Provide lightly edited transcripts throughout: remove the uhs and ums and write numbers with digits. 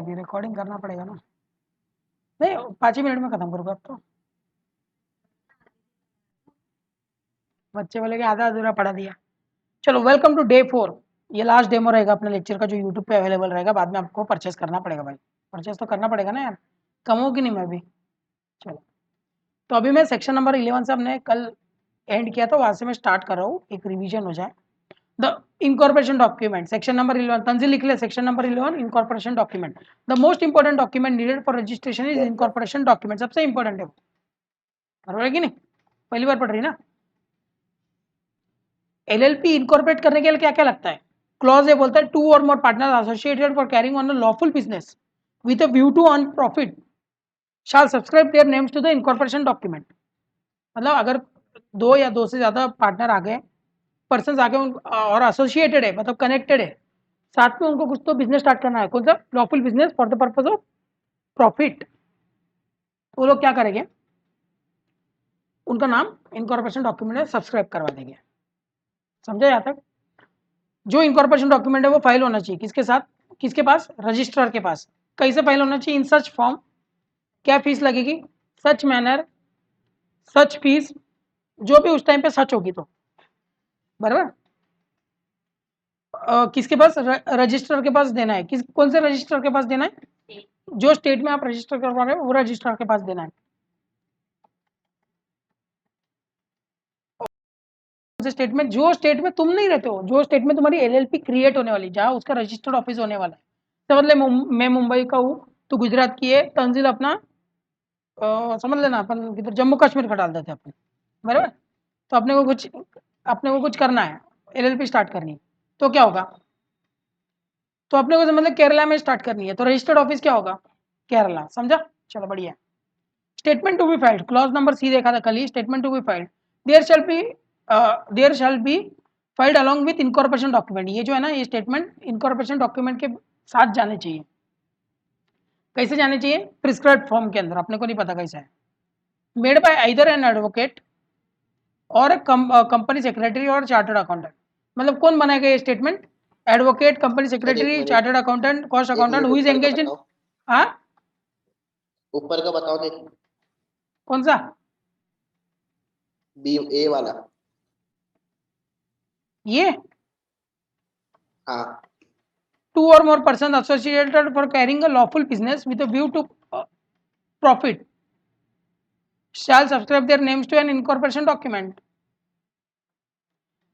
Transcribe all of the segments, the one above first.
अभी रिकॉर्डिंग करना पड़ेगा ना, नहीं 5 ही मिनट में खत्म करूँगा अब तो। बच्चे बोले कि आधा अधूरा पढ़ा दिया। चलो वेलकम टू डे 4। ये लास्ट डेमो रहेगा अपने लेक्चर का जो यूट्यूब पे अवेलेबल रहेगा, बाद में आपको परचेस करना पड़ेगा भाई, परचेस तो करना पड़ेगा ना यार, कम हो कि नहीं मैं भी। चलो तो अभी मैं सेक्शन नंबर 11 से हमने कल एंड किया था, वहाँ से मैं स्टार्ट कर रहा हूँ, एक रिवीजन हो जाए। The incorporation document section number 11, Tanzeel लिख ले, section number 11 incorporation document. The most important document needed for registration is incorporation document, सबसे इंपॉर्टेंट है वो, बराबर है कि नहीं, पहली बार पढ़ रही ना। एलएलपी इनकॉर्पोरेट करने के लिए क्या क्या लगता है, क्लॉज ये बोलता है टू और more partner associated for carrying on a lawful business with a view to earn profit shall subscribe their names to the incorporation document. मतलब अगर दो या दो से ज्यादा पार्टनर आ गए, पर्सन आ गए और एसोसिएटेड है मतलब कनेक्टेड है, साथ में उनको कुछ तो बिजनेस स्टार्ट करना है, कौन सा, lawful business for the purpose of profit, तो वो लोग क्या करेंगे, उनका नाम इनकॉर्पोरेशन डॉक्यूमेंट में सब्सक्राइब करवा देंगे। समझा यहाँ तक। जो इनकॉर्पोरेशन डॉक्यूमेंट है वो फाइल होना चाहिए किसके साथ, किसके पास, रजिस्ट्रार के पास। कैसे फाइल होना चाहिए, इन सच फॉर्म, क्या फीस लगेगी, सच मैनर, सच फीस, जो भी उस टाइम पे सच होगी तो, बराबर। किसके पास, रजिस्ट्रार के पास देना है, किस कौन से रजिस्ट्रार के पास देना है, जो स्टेट में आप रजिस्टर करवा रहे हो वो रजिस्ट्रार के पास देना है। स्टेट में, जो स्टेट में तुम नहीं रहते हो, जो स्टेट में तुम्हारी एलएलपी क्रिएट होने वाली, जहाँ उसका रजिस्टर्ड ऑफिस होने वाला है, तो मतलब मैं मुंबई का हूँ, तो गुजरात की है, तंजील अपना समझ लेना, अपन किधर जम्मू कश्मीर का डाल देते अपन, बराबर। तो अपने को कुछ करना है, एलएलपी स्टार्ट करनी है, तो क्या होगा, तो अपने को मतलब केरला में स्टार्ट करनी है, तो रजिस्टर्ड ऑफिस क्या होगा, केरला, समझा। चलो बढ़िया। Statement to be filed, clause number C देखा था कल ही, statement to be filed, there shall be filed along with incorporation document. ये जो है ना, ये स्टेटमेंट इनकॉर्पोरेशन डॉक्यूमेंट के साथ जाने चाहिए। कैसे जाने चाहिए, प्रिस्क्राइब्ड फॉर्म के अंदर, अपने को नहीं पता कैसा है, made by either an advocate और कंपनी सेक्रेटरी और चार्टर्ड अकाउंटेंट। मतलब कौन बनाएगा ये statement, advocate, company secretary, chartered accountant, cost accountant, who is ऊपर का एंगेज्ड इन, बताओ, हाँ ऊपर का बताओ, देख कौन सा, बी ए वाला। ये हाँ, two or more persons associated for carrying a lawful business with a view to profit shall subscribe their names to an incorporation document।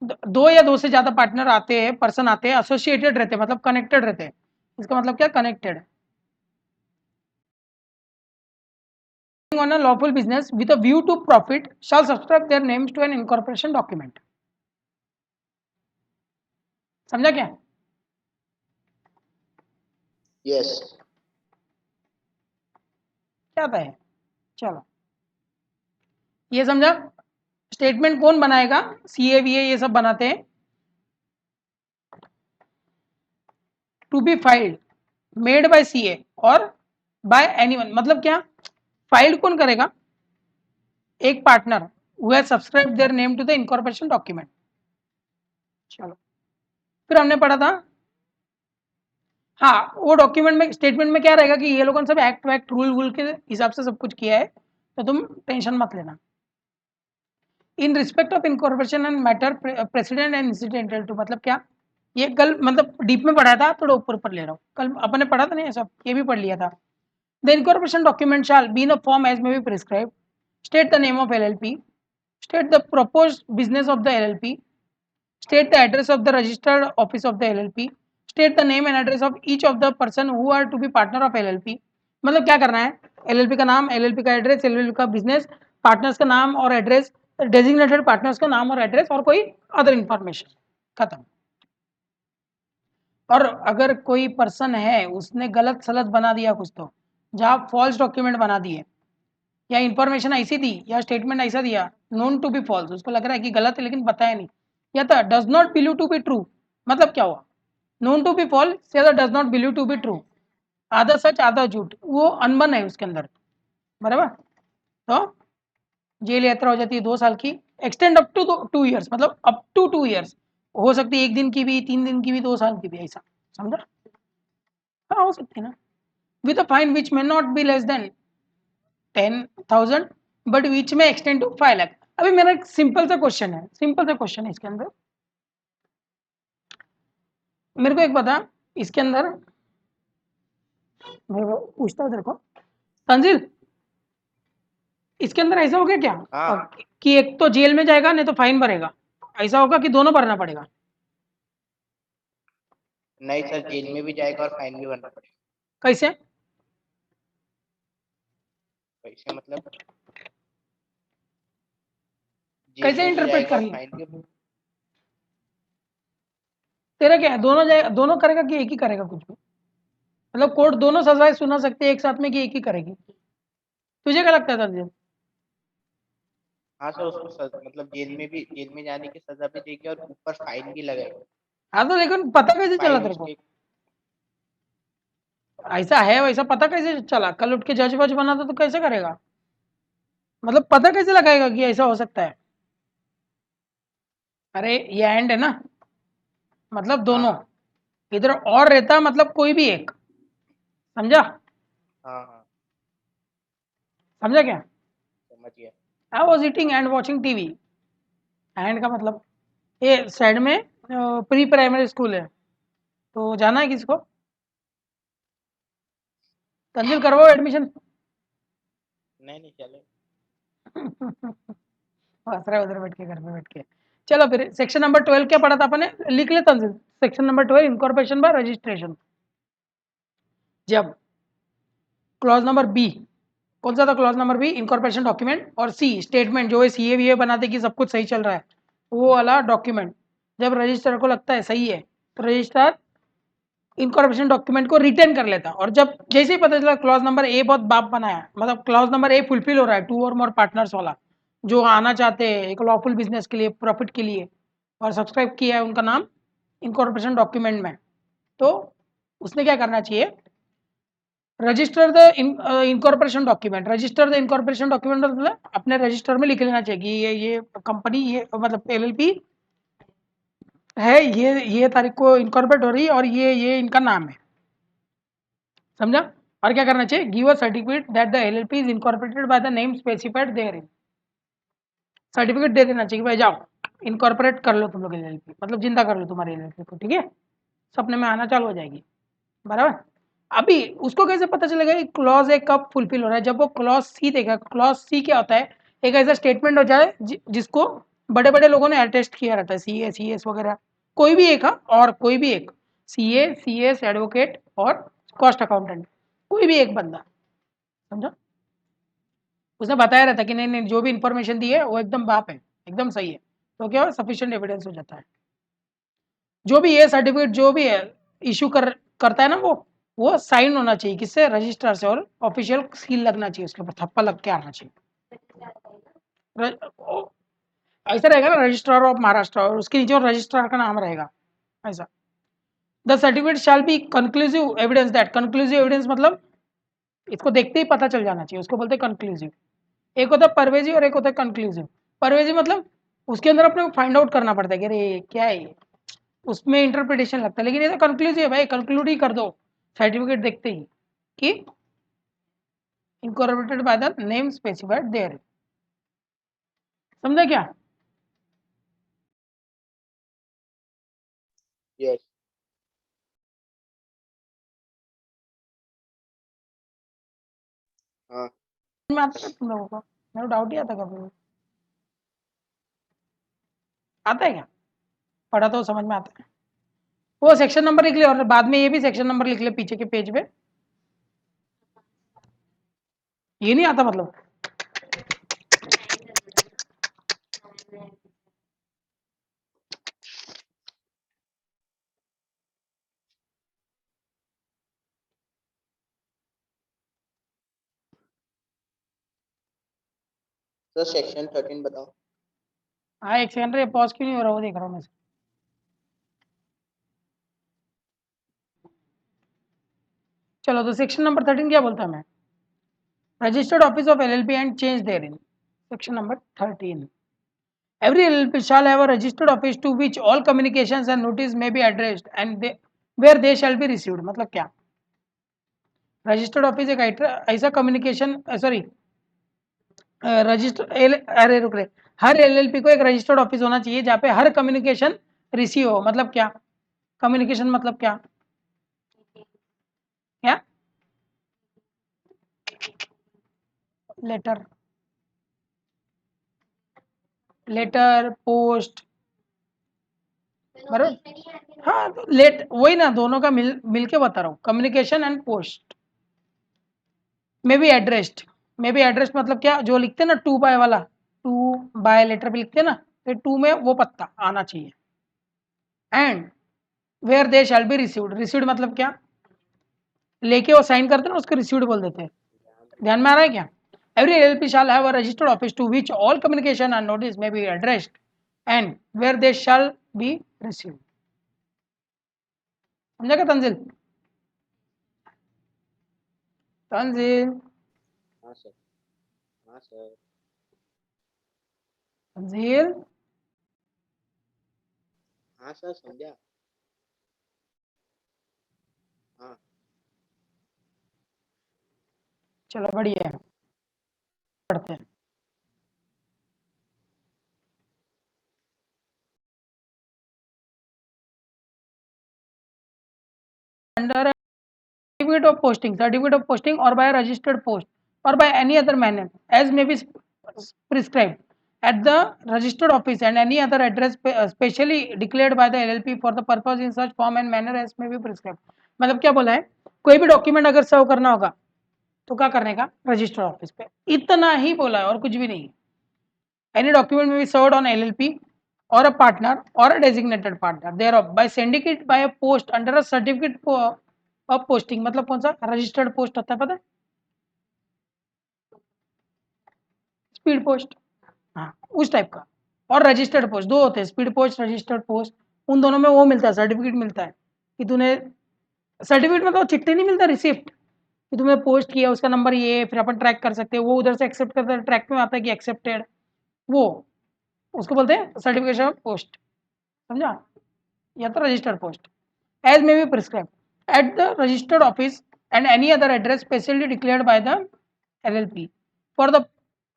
दो या दो से ज्यादा पार्टनर आते हैं, पर्सन आते हैं, एसोसिएटेड रहते हैं मतलब कनेक्टेड रहते हैं, इसका मतलब क्या, connected on a lawful business with a view to profit shall subscribe their names to an incorporation document। समझा क्या, यस, क्या था है। चलो ये समझा। स्टेटमेंट कौन बनाएगा, सीए वीए ये सब बनाते हैं। To be filed made by CA और बाय एनीवन, मतलब क्या, फाइल्ड कौन करेगा, एक partner who has subscribe their name to the incorporation document. चलो फिर हमने पढ़ा था, हाँ वो डॉक्यूमेंट में, स्टेटमेंट में क्या रहेगा कि ये लोगों ने सब एक्ट वैक्ट रूल वूल के हिसाब से सब कुछ किया है, तो तुम टेंशन मत लेना। In respect of incorporation and matter president and incidental to, मतलब क्या, ये कल मतलब डीप में पढ़ा था, थोड़ा ऊपर ऊपर ले रहा हूँ, कल अपन ने पढ़ा था नहीं सब, ये भी पढ़ लिया था। The incorporation document shall be in a form as may be prescribe, state the name of LLP, state the proposed business of the LLP, state the address of the registered office of the LLP, state the name and address of each of the person who are to be partner of LLP। मतलब क्या करना है, LLP का नाम, LLP का address, LLP का business, partners का नाम और एड्रेस, डेजिग्नेटेड पार्टनर्स का नाम और एड्रेस और कोई अदर इंफॉर्मेशन, खत्म। और अगर कोई पर्सन है उसने गलत सलत बना दिया कुछ, तो जहाँ फॉल्स डॉक्यूमेंट बना दिए या इंफॉर्मेशन ऐसी दी या स्टेटमेंट ऐसा दिया नोन टू बी फॉल्स, उसको लग रहा है कि गलत है लेकिन बताया नहीं, या था does not believe to be true, मतलब क्या हुआ, नोन टू बी फॉल्स या does not believe to be true, आधा सच आधा झूठ, वो अनबन है उसके अंदर, बराबर। तो जेल यात्रा हो जाती है 2 साल की, एक्सटेंड अप टू 2 ईयर्स, मतलब अप टू 2 ईयर्स, हो सकती है 1 दिन की भी, 3 दिन की भी, 2 साल की भी, ऐसा, समझा। हाँ हो सकती है ना, with a fine which may not be less than 10,000 but which may extend to 5 lakh. अभी मेरा एक सिंपल सा क्वेश्चन है इसके अंदर, मेरे को एक बता, इसके अंदर मैं पूछता हूँ तेरे को, तंजिल, इसके अंदर ऐसा होगा क्या हाँ। कि एक तो जेल में जाएगा नहीं तो फाइन भरेगा, ऐसा होगा कि दोनों भरना पड़ेगा? नहीं सर, जेल में भी जाएगा और फाइन भी भरना पड़ेगा। कैसे? कैसे मतलब? जेल कैसे में भी इंटरप्रेट जाएगा और करना फाइन भी। तेरा क्या है, दोनों जाएगा, दोनों करेगा कि एक ही करेगा कुछ भी? मतलब कोर्ट दोनों सजाएं सुना सकते हैं एक साथ में कि एक ही करेगी? तुझे क्या लगता है तंजिल? हाँ सर, उसको मतलब जेल में जाने की सजा भी देगी और ऊपर फाइन भी लगेगा। हाँ तो लेकिन पता कैसे चला फाइन तेरे को? उसके। ऐसा है वैसा पता कैसे चला? कल उठ के जज वज बना तो कैसे करेगा? मतलब पता कैसे लगाएगा कि ऐसा हो सकता है? अरे ये एंड है ना, मतलब दोनों, हाँ इधर और रहता मतलब कोई भी एक, समझा? हाँ हाँ, समझा क्या? समझ गया। I was eating and watching TV. And का मतलब ये साइड में प्री प्राइमरी स्कूल है, तो जाना है किसको? तंजिल करवाओ एडमिशन। नहीं नहीं, चले। हंस रहा है उधर बैठ के, घर में बैठ के। चलो फिर सेक्शन नंबर 12 क्या पढ़ा था अपने, लिख ले Tanzil. Section number 12 incorporation by registration. जब क्लॉज नंबर बी, कौन सा था clause number B? Incorporation document, और सी स्टेटमेंट, जो है सीए वीए बनाते कि सब कुछ सही चल रहा है, वो वाला डॉक्यूमेंट। जब रजिस्ट्रार को लगता है सही है तो रजिस्ट्रार इनकॉर्पोरेशन डॉक्यूमेंट को रिटर्न कर लेता, और जब जैसे ही पता चला क्लॉज नंबर ए बहुत बाप बनाया, मतलब क्लॉज नंबर ए फुलफिल हो रहा है, 2 और मोर पार्टनर्स वाला, जो आना चाहते हैं एक लॉफुल बिजनेस के लिए, प्रॉफिट के लिए, और सब्सक्राइब किया है उनका नाम इनकॉर्पोरेशन डॉक्यूमेंट में, तो उसने क्या करना चाहिए? Register the incorporation document. Register the incorporation document मतलब अपने रजिस्टर में लिख लेना चाहिए कि ये कंपनी, ये मतलब एलएलपी है, ये तारीख को इनकॉर्पोरेट हो रही है और ये इनका नाम है, समझा? और क्या करना चाहिए? Give a certificate that the LLP is incorporated by the name specified therein. Certificate दे देना चाहिए भाई, जाओ इनकॉर्पोरेट कर लो तुम लोग एलएलपी, मतलब जिंदा कर लो तुम्हारी एलएलपी को, ठीक है? सपने में आना चालू हो जाएगी, बराबर? अभी उसको कैसे पता चलेगा कि क्लॉज ए कब फुलफिल हो रहा है? जब वो क्लॉज सी देखेगा। क्लॉज सी क्या होता है? एक ऐसा स्टेटमेंट हो जाए जिसको बड़े बड़े लोगों ने अटेस्ट किया रहता है, सी एस वगैरह, कोई भी एक, हाँ, और कोई भी एक, सी एस एडवोकेट और कॉस्ट अकाउंटेंट, कोई भी एक बंदा, समझा? उसने बताया रहता कि नहीं नहीं, जो भी इंफॉर्मेशन दी है वो एकदम बाप है, एकदम सही है, तो क्या सफिशिएंट एविडेंस हो जाता है। जो भी ये सर्टिफिकेट जो भी है इशू करता है ना, वो साइन होना चाहिए किससे? रजिस्ट्रार से, और ऑफिशियल सील लगना चाहिए उसके ऊपर, थप्पा लग के आना चाहिए। ऐसा रहेगा ना, रजिस्ट्रार ऑफ महाराष्ट्र, और उसके नीचे रजिस्ट्रार का नाम रहेगा, ऐसा। The certificate shall be conclusive evidence that, conclusive evidence मतलब इसको देखते ही पता चल जाना चाहिए, उसको बोलते हैं कंक्लूसिव। एक होता है परवेजी और एक होता है कंक्लूसिव। परवेजी मतलब उसके अंदर अपने को फाइंड आउट करना पड़ता है कि अरे क्या है ये, उसमें इंटरप्रिटेशन लगता है, लेकिन ये तो कंक्लूसिव है भाई, कंक्लूड ही कर दो सर्टिफिकेट देखते ही कि incorporated by the name specified there. समझा क्या? यस। हाँ। में आता है तुम लोगों को? मेरे डाउट ही आता कभी, आता है क्या? पढ़ा तो समझ में आता है। वो सेक्शन नंबर लिख ले और बाद में ये भी सेक्शन नंबर लिख ले पीछे के पेज पे। ये नहीं आता मतलब? सर सेक्शन 13 बताओ। हाँ एक सेकंड रे, पॉज क्यों नहीं हो रहा वो देख रहा हूँ मैं। चलो तो सेक्शन नंबर 13 क्या बोलता है? मैं registered office of LLP and change there in. Section number 13, every LLP shall have a registered office to which all communications and notice may be addressed and where they shall be received। मतलब क्या? Registered office एक ऐसा communication, sorry register अरे रुक रहे, हर LLP को एक registered office होना चाहिए जहाँ पे हर कम्युनिकेशन रिसीव हो। मतलब क्या कम्युनिकेशन, मतलब क्या क्या लेटर, लेटर पोस्ट, बराबर। हाँ तो लेट वही ना, दोनों का मिल के बता रहा हूँ, communication and post. May be addressed, may be addressed मतलब क्या, जो लिखते हैं ना 2 बाय वाला, 2 बाय लेटर पे लिखते हैं ना, तो 2 में वो पत्ता आना चाहिए। And where they shall be received, received मतलब क्या, लेके वो साइन करते हैं ना उसको रिसीव्ड बोल देते हैं। ध्यान में आ रहा है क्या? Every LLP shall have a registered office to which all communication and notice may be addressed and where they shall be received. समझा क्या तंजिल? तंजिल, हाँ सर, हाँ सर। तंजिल, हाँ सर, समझा। हाँ। चलो बढ़िया है, पढ़ते हैं। Under certificate of posting or by a registered post or by any other manner as may be prescribed at the registered office and any other address specially declared by the LLP for the purpose in such form and manner as may be prescribed। मतलब क्या बोला है, कोई भी document अगर सर्व करना होगा तो क्या करने का, रजिस्टर्ड ऑफिस पे, इतना ही बोला है और कुछ भी नहीं। एनी डॉक्यूमेंट में be served on LLP or a partner or a designated partner thereof by sending it by a post under a certificate of posting। मतलब कौन सा रजिस्टर्ड पोस्ट होता है पता है, स्पीड पोस्ट, हाँ उस टाइप का। और रजिस्टर्ड पोस्ट दो होते हैं, स्पीड पोस्ट रजिस्टर्ड पोस्ट। उन दोनों में वो मिलता है, सर्टिफिकेट मिलता है कि तूने, सर्टिफिकेट में तो चिट्ठी नहीं मिलता, रिसिप्ट कि तुमने पोस्ट किया, उसका नंबर ये, फिर अपन ट्रैक कर सकते हैं, वो उधर से एक्सेप्ट करते हैं, ट्रैक में आता है कि एक्सेप्टेड, वो उसको बोलते हैं सर्टिफिकेशन ऑफ पोस्ट। समझा? या तो registered post as may be prescribed at the registered office and any other address specially declared by the LLP for the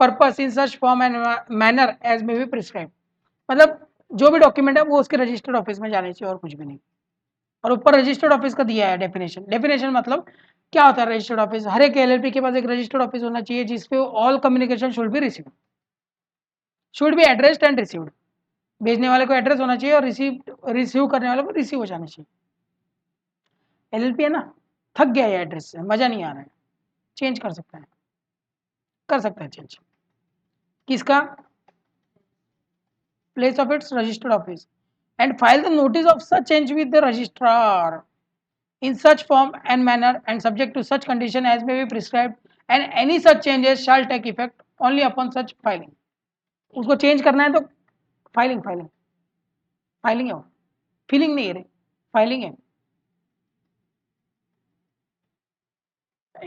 purpose in such form and manner as may be prescribed। मतलब जो भी document है वो उसके registered office में जाने चाहिए और कुछ भी नहीं। और ऊपर रजिस्टर्ड ऑफिस का दिया है डेफिनेशन, डेफिनेशन मतलब क्या होता है रजिस्टर्ड ऑफिस, हर एक एलएलपी के पास एक रजिस्टर्ड ऑफिस होना चाहिए जिसपे all communication should be received, should be addressed and received. भेजने वाले को एड्रेस होना चाहिए और रिसीव करने वाले को रिसीव हो जाना चाहिए। एलएलपी है ना, थक गया है एड्रेस से, मजा नहीं आ रहा है, चेंज कर सकता है, कर सकता है चेंज। किसका, place of its registered office and file the notice of such change with the registrar in such form and manner and subject to such condition as may be prescribed and any such changes shall take effect only upon such filing। उसको change करना है तो filing, filing, filing है वो, feeling नहीं है रे, filing है,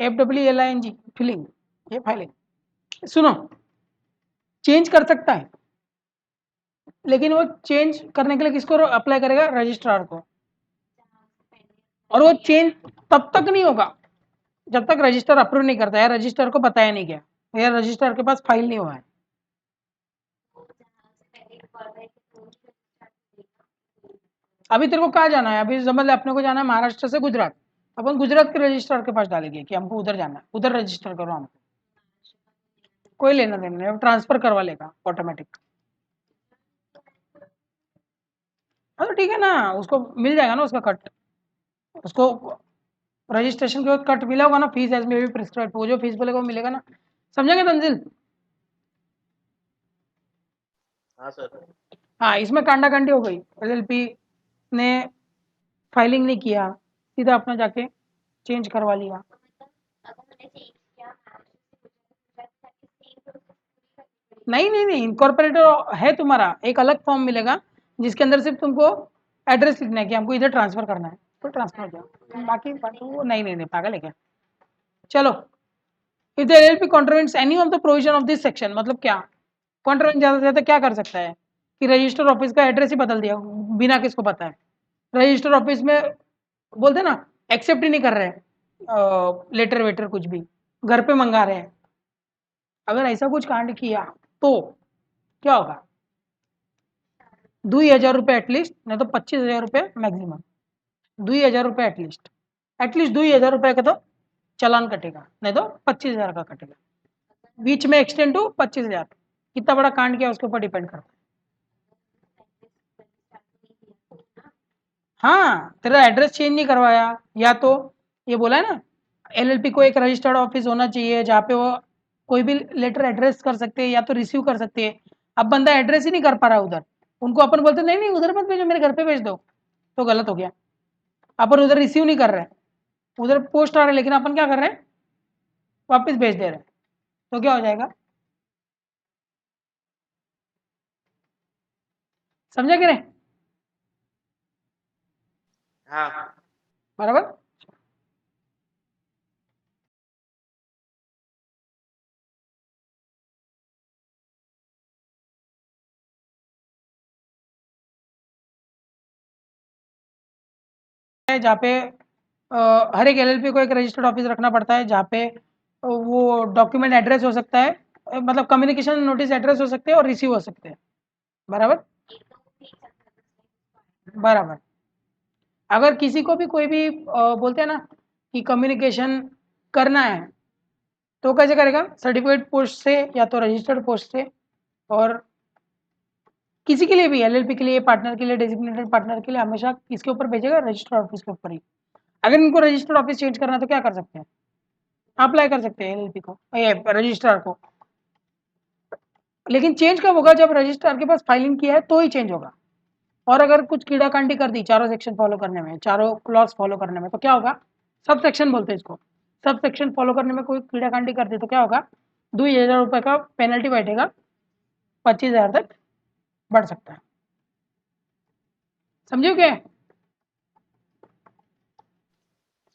FWLING, फीलिंग, ये फाइलिंग। सुनो, चेंज कर सकता है लेकिन वो चेंज करने के लिए किसको अप्लाई करेगा, रजिस्ट्रार को। और वो चेंज तब तक नहीं होगा जब तक रजिस्टर अप्रूव नहीं करता है, रजिस्टर को बताया नहीं गया, या रजिस्टर के पास फाइल नहीं हुआ है। अभी तेरे को कहाँ जाना है, अभी समझ ले अपने को जाना है महाराष्ट्र से गुजरात, अपन गुजरात के रजिस्ट्रार के पास डालेंगे कि हमको उधर जाना है, उधर रजिस्टर करो हमको, कोई लेना देना नहीं, ट्रांसफर करवा लेगा ऑटोमेटिक। हाँ तो ठीक है ना, उसको मिल जाएगा ना उसका कट, उसको रजिस्ट्रेशन के बाद कट मिला होगा ना, फीस एज में भी प्रिस्क्राइब, वो जो फीस बोलेगा वो मिलेगा ना। समझेंगे तंजिल? हाँ सर। हाँ इसमें कांडा कांडी हो गई, एलएलपी ने फाइलिंग नहीं किया, सीधा अपना जाके चेंज करवा लिया। नहीं नहीं नहीं, इनकॉर्पोरेटर है तुम्हारा, एक अलग फॉर्म मिलेगा जिसके अंदर सिर्फ तुमको एड्रेस लिखना है कि हमको इधर ट्रांसफर करना है, तो ट्रांसफर हो जाओ, बाकी वो नहीं नहीं नहीं, पागल है क्या। चलो, if the LLP contravenes any of the provision of this section, मतलब क्या कॉन्ट्रवेंट, ज़्यादा से ज़्यादा क्या कर सकता है कि रजिस्टर ऑफिस का एड्रेस ही बदल दिया बिना किसको पता है, रजिस्टर ऑफिस में बोलते ना एक्सेप्ट ही नहीं कर रहे हैं, लेटर वेटर कुछ भी घर पे मंगा रहे हैं, अगर ऐसा कुछ कांड किया तो क्या होगा? 2,000 रुपये एटलीस्ट, नहीं तो 25,000 रुपये मैक्सिमम। 2,000 रुपये एटलीस्ट 2,000 रुपये का तो चालान कटेगा, नहीं तो 25,000 का कटेगा। बीच में एक्सटेंड टू 25,000। कितना बड़ा कांड किया उसके ऊपर डिपेंड करता है। हाँ, तेरा एड्रेस चेंज नहीं करवाया, या तो ये बोला है ना एलएलपी को एक रजिस्टर्ड ऑफिस होना चाहिए जहाँ पे वो कोई भी लेटर एड्रेस कर सकते हैं या तो रिसीव कर सकते हैं। अब बंदा एड्रेस ही नहीं कर पा रहा उधर, उनको अपन बोलते नहीं नहीं उधर मत भेजो, मेरे घर पे भेज दो, तो गलत हो गया। अपन उधर रिसीव नहीं कर रहे हैं, उधर पोस्ट आ रहा है, लेकिन अपन क्या कर रहे हैं, वापस भेज दे रहे हैं, तो क्या हो जाएगा? समझा कि नहीं? हाँ बराबर। जहाँ पे हर एक एलएलपी को एक रजिस्टर्ड ऑफिस रखना पड़ता है, जहाँ पे वो डॉक्यूमेंट एड्रेस हो सकता है, मतलब कम्युनिकेशन नोटिस एड्रेस हो सकते हैं और रिसीव हो सकते हैं। बराबर बराबर। अगर किसी को भी कोई भी बोलते हैं ना कि कम्युनिकेशन करना है, तो कैसे करेगा? सर्टिफिकेट पोस्ट से या तो रजिस्टर्ड पोस्ट से। और किसी के लिए भी, एलएलपी के लिए, पार्टनर के लिए, डेजिग्नेटेड पार्टनर के लिए हमेशा किसके ऊपर भेजेगा? रजिस्टर्ड ऑफिस के ऊपर ही। अगर इनको रजिस्टर्ड ऑफिस चेंज करना है तो क्या कर सकते हैं? अप्लाई कर सकते हैं एलएलपी को, रजिस्ट्रार को। लेकिन चेंज कब होगा? जब रजिस्ट्रार के पास फाइलिंग किया है तो ही चेंज होगा। और अगर कुछ कीड़ाकांडी कर दी चारों सेक्शन फॉलो करने में, चारों क्लॉज फॉलो करने में, तो क्या होगा? सब सेक्शन बोलते हैं इसको। सब सेक्शन फॉलो करने में कोई कीड़ाकांडी कर दी तो क्या होगा? 2,000 रुपये का पेनल्टी बैठेगा, 25,000 तक बढ़ सकता है। समझो क्या?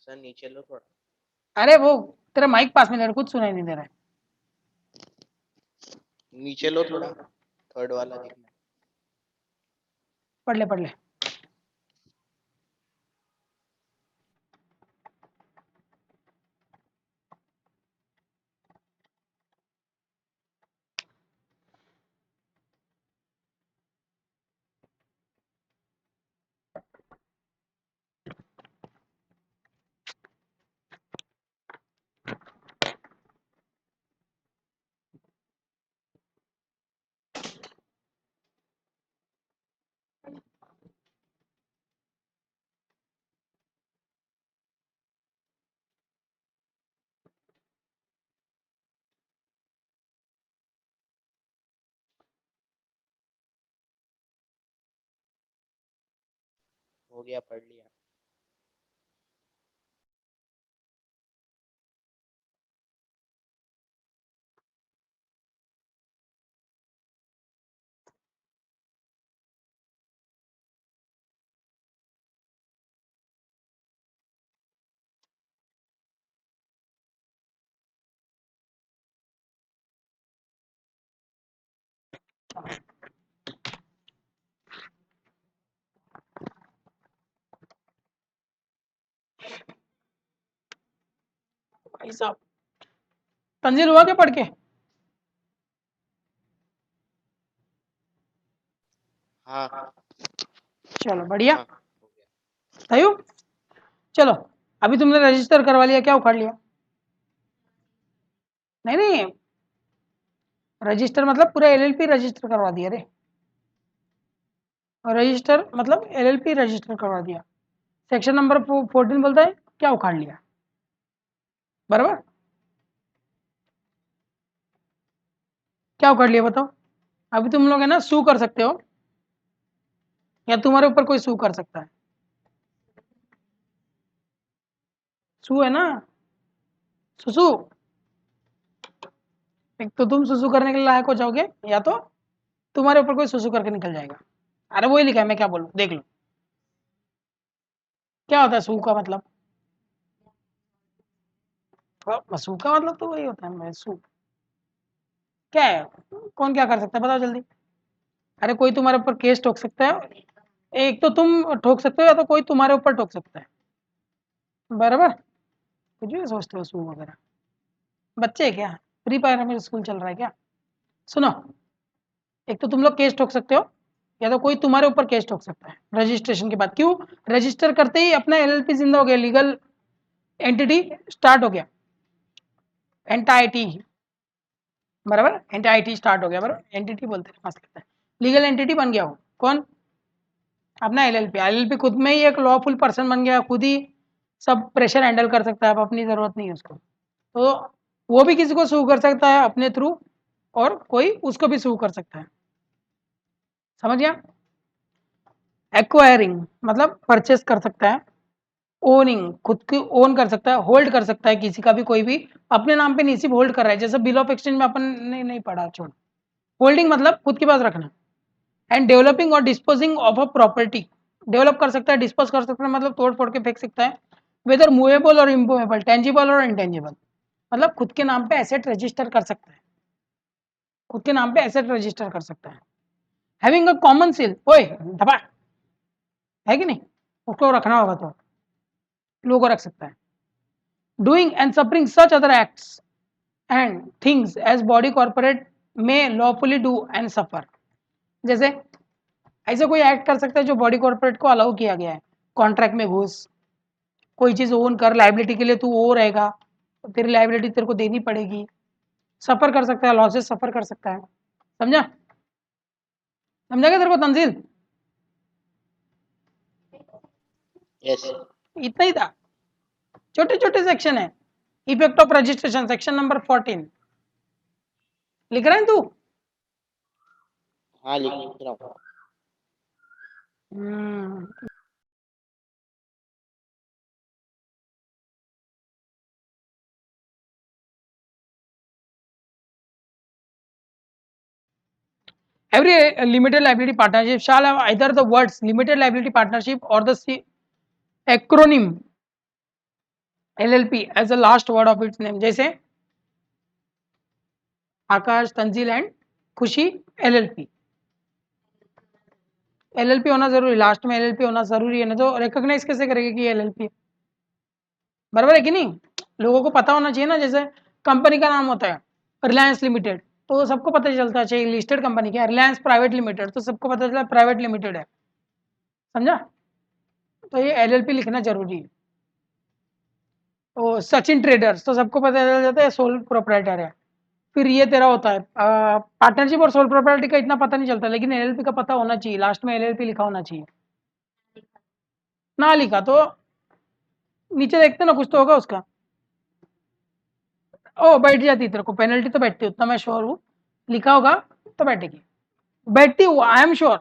सर नीचे लो थोड़ा। अरे वो तेरा माइक पास में ले रहा, कुछ सुनाई नहीं दे रहा है। नीचे लो थोड़ा, थर्ड वाला दिखना है। पढ़ ले पढ़ ले। हो गया, पढ़ लिया। भाई साहब, तंजील हुआ क्या पढ़ के? हाँ चलो बढ़िया। हाँ हो गया। तयू चलो, अभी तुमने रजिस्टर करवा लिया, क्या उखाड़ लिया? नहीं नहीं, रजिस्टर मतलब पूरा एलएलपी रजिस्टर करवा दिया रे। रजिस्टर मतलब एलएलपी रजिस्टर करवा दिया। सेक्शन नंबर 14 बोलता है क्या उखाड़ लिया। बराबर। क्या उखाड़ लिया बताओ? अभी तुम लोग है ना सू कर सकते हो, या तुम्हारे ऊपर कोई सू कर सकता है। सू है ना, सुसु। एक तो तुम सुसु करने के लायक हो जाओगे, या तो तुम्हारे ऊपर कोई सुसु करके निकल जाएगा। अरे वही लिखा है, मैं क्या बोलूं, देख लो। क्या होता है सू का मतलब? सू का मतलब तो वही होता है, मैं सू क्या है? कौन क्या कर सकता है बताओ जल्दी। अरे कोई तुम्हारे ऊपर केस ठोक सकता है, एक तो तुम ठोक सकते हो या तो कोई तुम्हारे ऊपर ठोक सकता है। बराबर। कुछ भी सोचते हो सू वगैरह, बच्चे है क्या, प्री प्राइमरी स्कूल चल रहा है क्या। सुनो, एक तो तुम लोग केस ठोक सकते हो, या तो कोई तुम्हारे ऊपर केस ठोक सकता है रजिस्ट्रेशन के बाद। क्यों, रजिस्टर करते ही अपना एलएलपी जिंदा हो गया, लीगल एंटिटी स्टार्ट हो गया, एंटाइटी, बराबर, एंटाइटी स्टार्ट हो गया, बराबर, एंटिटी बोलते हैं, मस्त लगता है, लीगल एंटिटी बन गया वो कौन, अपना एलएलपी। एलएलपी खुद में ही एक लॉफुल पर्सन बन गया, खुद ही सब प्रेशर हैंडल कर सकता है, अब अपनी जरूरत नहीं है उसको, तो वो भी किसी को सू कर सकता है अपने थ्रू, और कोई उसको भी सू कर सकता है, समझ गया। एक्वायरिंग मतलब परचेस कर सकता है, ओनिंग खुद की ओन कर सकता है, होल्ड कर सकता है किसी का भी, कोई भी अपने नाम पे नहीं, सिर्फ होल्ड कर रहा है, जैसे बिल ऑफ एक्सचेंज में अपन ने नहीं पढ़ा, छोड़। होल्डिंग मतलब खुद के पास रखना। एंड डेवलपिंग और disposing of a property, develop कर सकता है, डिस्पोज कर सकता है, मतलब तोड़ फोड़ के फेंक सकता है, वेदर मूवेबल और इमूवेबल, टेंजिबल और इनटेंजिबल, मतलब खुद के नाम पे एसेट रजिस्टर कर सकता है, खुद के नाम पे एसेट रजिस्टर कर सकता है। हैविंग अ कॉमन सेल, ओए धपा, है कि नहीं, उसको रखना होगा तो लोगो रख सकता है। Doing and suffering such other acts and things as body corporate may lawfully do and suffer, जैसे ऐसे कोई एक्ट कर सकता है जो बॉडी कॉर्पोरेट को अलाउ किया गया है, कॉन्ट्रैक्ट में घुस, कोई चीज ओन कर, लाइबिलिटी के लिए तू वो रहेगा, तो तेरी लाइबिलिटी तेरे को देनी पड़ेगी, सफर कर सकता है, लॉसेस सफर कर सकता है, समझा, समझा क्या तेरे को तंजील, यस इतना ही था, छोटे छोटे सेक्शन है। Effect of registration section number 14 लिख रहा है तू, हाँ लिख रहा हूँ। Every limited liability partnership shall have either the words limited liability partnership or the acronym LLP as the last word of its name, जैसे आकाश, तंजील एंड खुशी, LLP, LLP होना जरूरी, लास्ट में LLP होना जरूरी है ना, तो रिकॉग्नाइज कैसे करेंगे कि LLP है, बराबर है कि नहीं, लोगों को पता होना चाहिए ना, जैसे कंपनी का नाम होता है रिलायंस लिमिटेड, तो सबको पता चलता चाहिए लिस्टेड कंपनी क्या है, रिलायंस प्राइवेट लिमिटेड तो सबको पता चला प्राइवेट लिमिटेड है, समझा, तो ये LLP लिखना जरूरी है। तो सचिन ट्रेडर्स तो सबको पता चल जाता है सोल प्रोप्राइटर है, फिर ये तेरा होता है पार्टनरशिप और सोल प्रोप्राइटी का इतना पता नहीं चलता, लेकिन LLP का पता होना चाहिए, लास्ट में LLP लिखा होना चाहिए, ना लिखा तो नीचे देखते ना कुछ तो होगा उसका, ओ बैठ जाती, तेरे को पेनल्टी तो बैठती, उतना मैं श्योर हूँ, लिखा होगा तो बैठेगी, बैठती हूँ, आई एम श्योर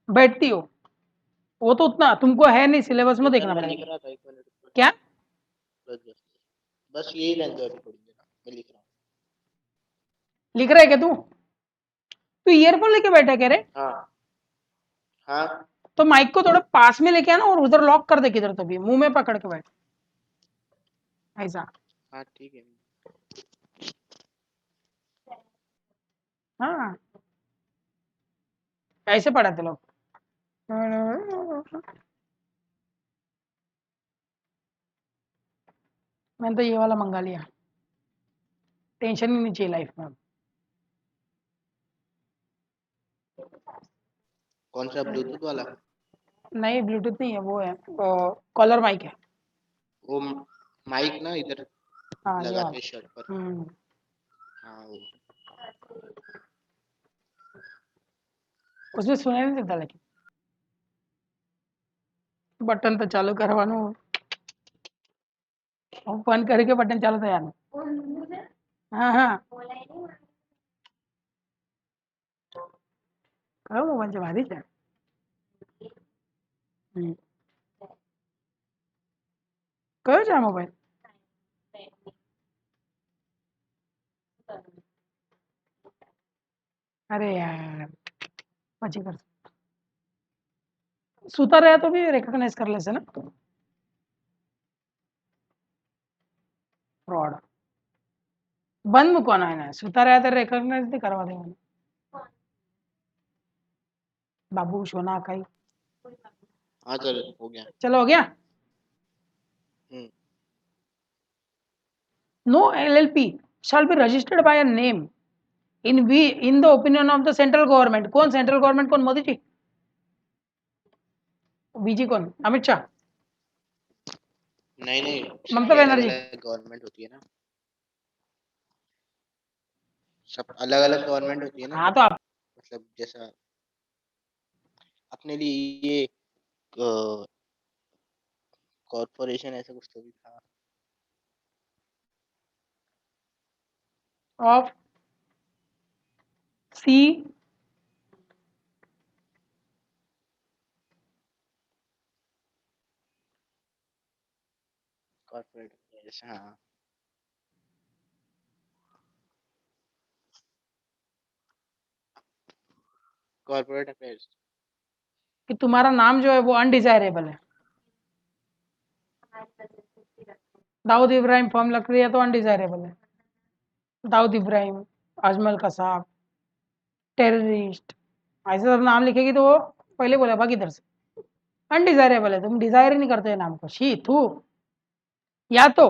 बैठती हो, वो तो उतना तुमको है नहीं, सिलेबस में देखना मैं लिख पड़ेगा। रहा था, एक मिनट, क्या बस यही रहने दो अभी थोड़ी देर, मैं लिख रहा हूँ। लिख रहा है क्या तू ईयरफोन लेके बैठा क्या रे, हाँ हाँ तो माइक को थोड़ा पास में लेके आना और उधर लॉक कर दे, किधर तो भी मुंह में पकड़ के बैठ, ऐसा, हाँ ठीक है। हाँ ऐसे पढ़ाते लोग। मैंने तो ये वाला मंगा लिया, टेंशन ही नहीं चाहिए लाइफ में। कौन सा, ब्लूटूथ वाला? नहीं ब्लूटूथ नहीं है, वो है कॉलर माइक है। वो माइक ना इधर हाँ ये लगाते वाला। हैं शर्ट पर। हम्म, हाँ वो उसमें सुनाई नहीं देता, लेकिन बटन तो चालू करवानो, बंद करके बटन चालू था यार, हाँ हाँ करो मोबाईल च्या भारीच आहे. कयो छा मोबाईल, अरे यार પછી કરશું, सुता रहा तो भी रिकॉग्नाइज कर लेશે ना, फ्रॉड, बंद મૂકવાનો એને, सुता રહ્યા તો रिकॉग्नाइज नहीं करवा देવાનો, बाबू सोना कई, हाँ चल हो गया। चलो हो गया। हम्म no LLP shall be registered by a name in the opinion of the central government. कौन सेंट्रल गवर्नमेंट? कौन? मोदी जी? बीजी कौन? अमित शाह? नहीं ममता सबकी अलग बनर्जी? अलग गवर्नमेंट होती है ना, सब अलग अलग गवर्नमेंट होती है ना, हाँ तो आप मतलब जैसा अपने लिए ये कॉर्पोरेशन ऐसा कुछ तो भी था। ऑफ सी कॉर्पोरेट जैसे, हाँ कॉर्पोरेट अफेयर्स। कि तुम्हारा नाम जो है वो अनडिजायरेबल है। दाऊद इब्राहिम फॉर्म लग रही है तो अनडिजायरेबल है। दाऊद इब्राहिम, अजमल कसाब, टेररिस्ट, ऐसे सब नाम लिखेगी तो वो पहले बोला भाग इधर से, अनडिजायरेबल है, तुम डिजायर ही नहीं करते नाम को, शी थू। या तो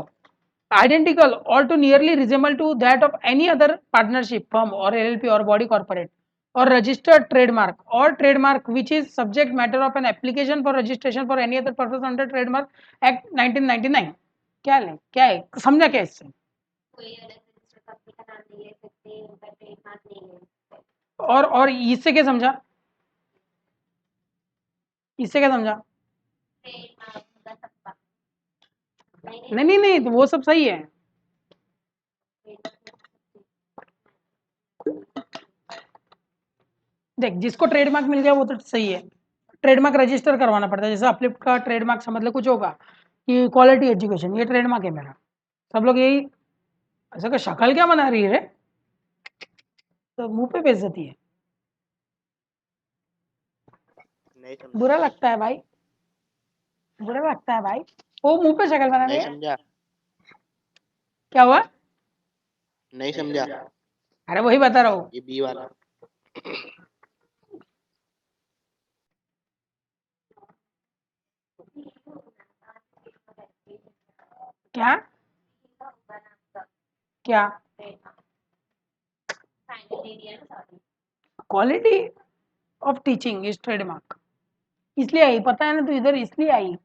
identical or to nearly resemble to that of any other partnership firm or LLP or body corporate or registered trademark which is subject matter of an application for registration for any other purpose under Trademark Act 1999। क्या ले क्या है, समझा क्या इससे? और इससे क्या समझा? इससे क्या समझा? नहीं तो वो सब सही है। देख, जिसको ट्रेडमार्क मिल गया वो तो सही है। ट्रेडमार्क रजिस्टर करवाना पड़ता है, जैसे अपलिफ्ट का ट्रेडमार्क समझ लो कुछ होगा कि क्वालिटी एजुकेशन, ये ट्रेडमार्क है मेरा। सब लोग यही ऐसा, का शक्ल क्या बना रही है, तो मुंह पे बेइज्जती है। नहीं समझा, बुरा लगता है भाई, बुरा लगता है भाई, वो मुंह पे शक्ल बना रही नहीं है। समझा, क्या हुआ? नहीं समझा। अरे वही बता रहा हूँ। ये बी वाला। क्या क्या? Quality of teaching is trademark, इसलिए आई, पता है ना तो इधर इसलिए आई।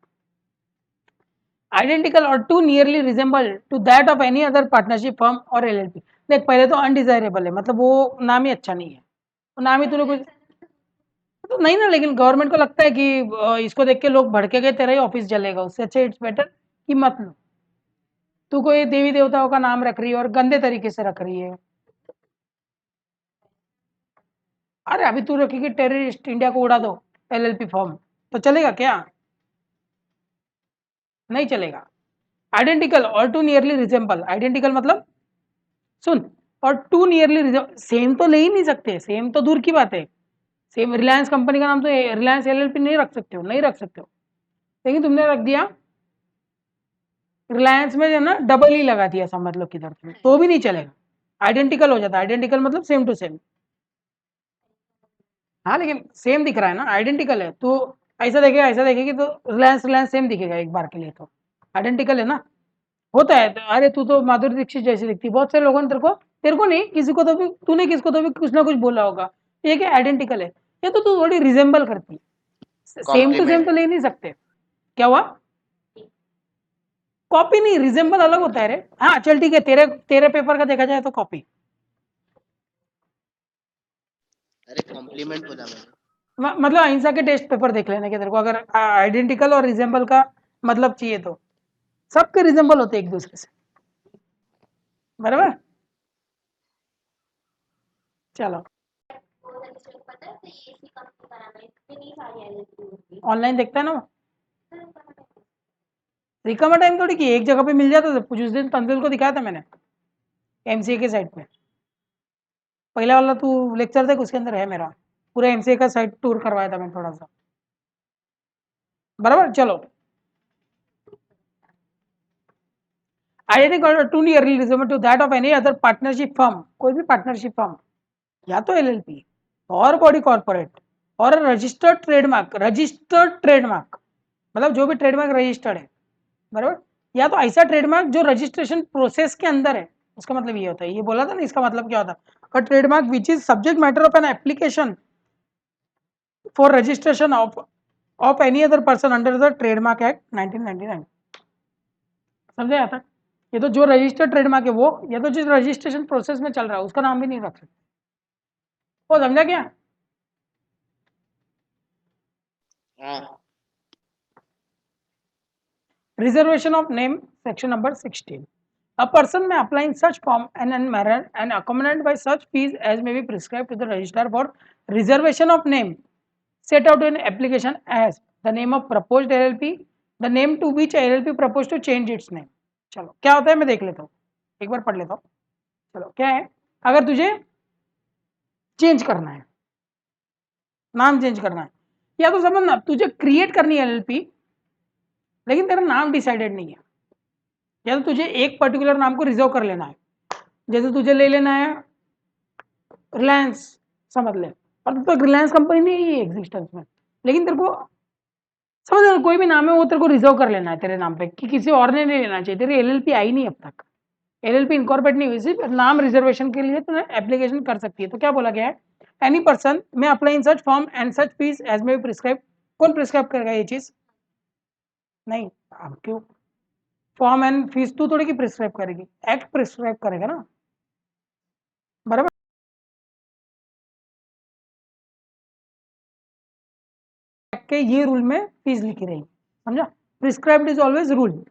आइडेंटिकल और to nearly resemble to that of any other partnership firm और LLP। देख, पहले तो अनडिजायरेबल है, मतलब वो नाम ही अच्छा नहीं है, वो नाम ही तूने कुछ तो नहीं ना, लेकिन गवर्नमेंट को लगता है कि इसको देख के लोग भड़के गए, तेरा ही ऑफिस जलेगा, उससे अच्छा इट्स बेटर कि मत लो। तू कोई देवी देवताओं का नाम रख रही है और गंदे तरीके से रख रही है। अरे अभी तू रखेगी टेररिस्ट इंडिया को उड़ा दो LLP फॉर्म, तो चलेगा क्या? नहीं चलेगा। आइडेंटिकल और टू नियरली रिजेंबल, आइडेंटिकल मतलब सुन, और टू नियरली सेम तो ले ही नहीं सकते, सेम तो दूर की बात है। सेम रिलायंस कंपनी का नाम तो रिलायंस LLP नहीं रख सकते हो, नहीं रख सकते हो, लेकिन तुमने रख दिया रिलायंस में, जो है ना डबल ही लगा दिया, समझ लो किधर तुम, तो भी नहीं चलेगा, आइडेंटिकल हो जाता है। आइडेंटिकल मतलब सेम टू सेम। हाँ लेकिन सेम दिख रहा है ना, आइडेंटिकल है, तो ऐसा देखेगी तो रिलायंस रिलायंस सेम दिखेगा एक बार के लिए, तो आइडेंटिकल है ना। होता है तो, अरे तू तो माधुरी दीक्षित जैसी दिखती, बहुत से लोगों ने तेरे को नहीं, किसी को तो भी, तूने किसको तो भी कुछ ना कुछ बोला होगा, ये क्या आइडेंटिकल है, ये तो तू थोड़ी रिजेंबल करती है, सेम टू सेम तो कॉम्प्लीमेंट। ले नहीं सकते। क्या हुआ? कॉपी नहीं, रिजेंबल अलग होता है रे। हाँ चल ठीक है, तेरे तेरे पेपर का देखा जाए तो कॉपी, अरे कॉम्प्लीमेंट बोला मैंने। मतलब अहिंसा के टेस्ट पेपर देख लेने के तेरे को, अगर आइडेंटिकल और रिजेंबल का मतलब चाहिए तो सबके रिजेंबल होते एक दूसरे से, बराबर। चलो ऑनलाइन देखता है ना वो, रिकमा टाइम थोड़ी की एक जगह पे मिल जाता था, कुछ उस दिन तंजुल को दिखाया था मैंने MCA के साइट पे, पहला वाला तू लेक्चर देख, उसके अंदर है मेरा पूरा MCA का साइट टूर करवाया था मैंने थोड़ा सा, बराबर। चलो, identical to nearly resemble to that of any other partnership firm, कोई भी पार्टनरशिप फर्म या तो LLP और बॉडी कॉर्पोरेट और रजिस्टर्ड ट्रेडमार्क, रजिस्टर्ड ट्रेडमार्क मतलब जो भी ट्रेडमार्क रजिस्टर्ड है, बराबर, या तो ऐसा ट्रेडमार्क जो रजिस्ट्रेशन प्रोसेस के अंदर है, उसका मतलब ये होता है, ये बोला था ना इसका मतलब क्या होता है, अ trademark which is subject matter of an application for registration of any other person under the trademark act 1999। समझा जाता? ये तो जो रजिस्टर्ड ट्रेडमार्क है वो, या तो जिस रजिस्ट्रेशन प्रोसेस में चल रहा है उसका नाम भी नहीं रख सकते। वो समझा क्या? हाँ Reservation of name, section number 16. A person may apply in such form and manner and accompanied by such fees as may be prescribed to the registrar for reservation of name set out in application as the name of proposed LLP, the name to which LLP proposed to change its name. चलो क्या होता है मैं देख लेता हूँ, एक बार पढ़ लेता हूँ। चलो क्या है, अगर तुझे चेंज करना है, नाम चेंज करना है, या तो समझ ना तुझे क्रिएट करनी है एलएलपी लेकिन तेरा नाम डिसाइडेड नहीं है, या तो तुझे एक पर्टिकुलर नाम को रिजर्व कर लेना है, जैसे तुझे ले लेना है रिलायंस, समझ ले, और तब तक रिलायंस कंपनी नहीं है एग्जिस्टेंस में, लेकिन तेरे को समझ ले कोई भी नाम है वो तेरे को रिजर्व कर लेना है तेरे नाम पे, कि किसी और ने नहीं लेना चाहिए, तेरी एलएलपी आई नहीं अब तक, एलएलपी इनकॉर्पोरेट नहीं हुई, सिर्फ नाम रिजर्वेशन के लिए तूने एप्लीकेशन कर सकती है। तो क्या बोला गया है, any person may apply in such form and such fees as may prescribe. कौन प्रिस्क्राइब करेगा ये चीज? नहीं, अब क्यों फॉर्म एंड फीस तू थोड़ी की प्रिस्क्राइब करेगी, एक्ट प्रिस्क्राइब करेगा ना, बराबर। के ये रूल में फीस लिखी रहेगी, समझा? प्रिस्क्राइब्ड इज ऑलवेज रूल,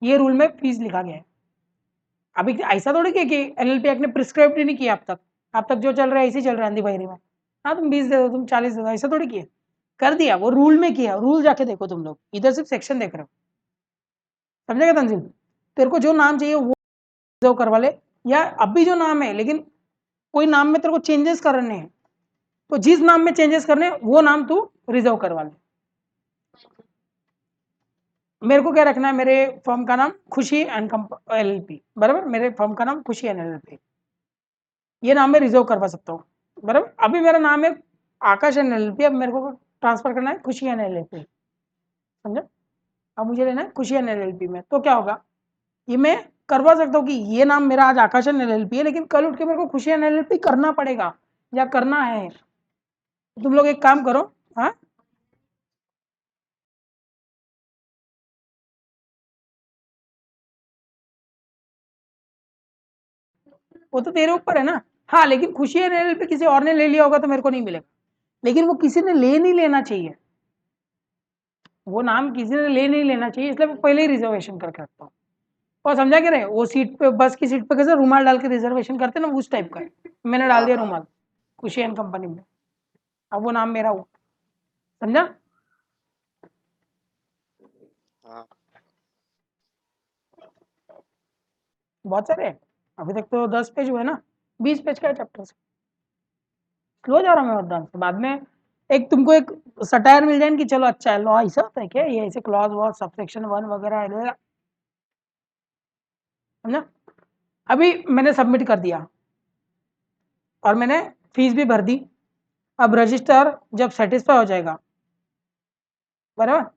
ये रूल में फीस लिखा गया है। अभी ऐसा थोड़ी कि एलएलपी एक्ट ने प्रिस्क्राइब ही नहीं किया अब तक जो चल रहा है ऐसे चल रहा है अंधी बहरी में। हाँ तुम 20 दे दो, तुम 40 दे दो, ऐसा थोड़ी किया, कर दिया वो रूल में किया, रूल जाके देखो तुम लोग, इधर सिर्फ सेक्शन देख रहे हो, समझेगा तंजील? तेरे को जो नाम चाहिए वो रिजर्व करवा ले, या अभी जो नाम है लेकिन कोई नाम में तेरे को चेंजेस करने हैं, तो जिस नाम में चेंजेस करने हैं वो नाम तू रिजर्व करवा ले। मेरे को क्या रखना है, मेरे फर्म का नाम खुशी एंड एलएलपी, बराबर, मेरे फर्म का नाम खुशी एंड एलएलपी, ये नाम मैं रिजर्व करवा सकता हूँ, बराबर। अभी मेरा नाम है आकाश एंड एलएलपी, अब मेरे को ट्रांसफर करना है खुशी एंड एलएलपी, समझा? अब मुझे लेना है खुशी एंड एलएलपी में, तो क्या होगा, ये मैं करवा सकता हूँ कि ये नाम मेरा आज आकाश एंड एलएलपी है, लेकिन कल उठ के मेरे को खुशी एंड एलएलपी करना पड़ेगा या करना है। तुम लोग एक काम करो, हाँ वो तो तेरे ऊपर है ना। हाँ लेकिन खुशी एंड एलएलपी किसी और ने ले लिया होगा तो मेरे को नहीं मिलेगा, लेकिन वो किसी ने ले नहीं लेना चाहिए, वो नाम किसी ने ले नहीं लेना चाहिए, इसलिए मैं पहले ही रिजर्वेशन करके रखता हूँ। और समझा क्या रहे, वो सीट पे, बस की सीट पे कैसे रुमाल डाल के रिजर्वेशन करते ना, उस टाइप का है, मैंने डाल दिया रुमाल खुशी एंड कंपनी में, अब वो नाम मेरा हो, समझा? हाँ बहुत सारे हैं, अभी तक तो 10 पेज हुए ना, 20 पेज का है चैप्टर से, स्लो जा रहा हूँ मैं मतदान से, बाद में एक तुमको एक सटायर मिल जाए कि चलो अच्छा है, लॉ ऐसा होता है क्या, ये ऐसे क्लॉज वॉज सबसेक्शन 1 वगैरह है, समझा? अभी मैंने सबमिट कर दिया और मैंने फीस भी भर दी, अब रजिस्टर जब सेटिस्फाई हो जाएगा, बराबर,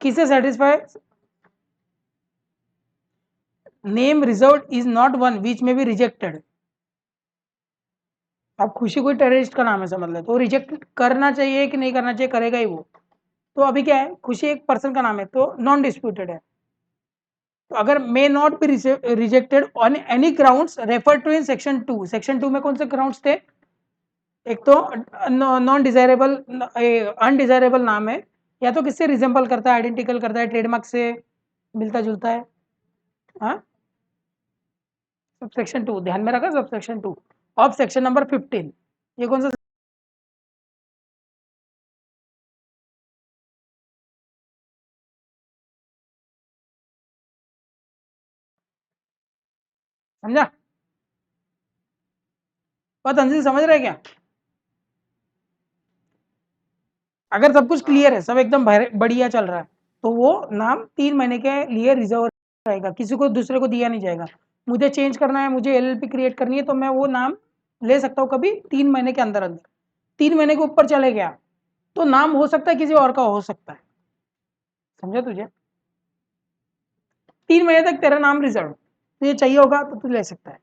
किससे satisfy, name reserve is not one which में बी रिजेक्टेड। अब खुशी कोई टेररिस्ट का नाम है समझ ले, तो रिजेक्ट करना चाहिए कि नहीं करना चाहिए, करेगा ही वो। तो अभी क्या है, खुशी एक पर्सन का नाम है तो नॉन डिस्प्यूटेड है, तो अगर may not be rejected on any grounds refer to in section 2, section 2 में कौन से ग्राउंड्स थे, एक तो नॉन डिजायरेबल, अनडिजायरेबल नाम है, या तो किससे रिजेंबल करता है, आइडेंटिकल करता है, ट्रेडमार्क से मिलता जुलता है, हाँ, सब सेक्शन 2 ध्यान में रखा, sub section 2 of section number 15, ये कौन सा, समझा? बात तंजील समझ रहे क्या? अगर सब कुछ क्लियर है, सब एकदम बढ़िया चल रहा है, तो वो नाम 3 महीने के लिए रिजर्व रहेगा, किसी को दूसरे को दिया नहीं जाएगा। मुझे चेंज करना है, मुझे एलएलपी क्रिएट करनी है, तो मैं वो नाम ले सकता हूँ कभी 3 महीने के अंदर अंदर, 3 महीने के ऊपर चले गया तो नाम हो सकता है किसी और का हो सकता है, समझा तुझे? 3 महीने तक तेरा नाम रिजर्व, तुझे चाहिए होगा तो तू ले सकता है।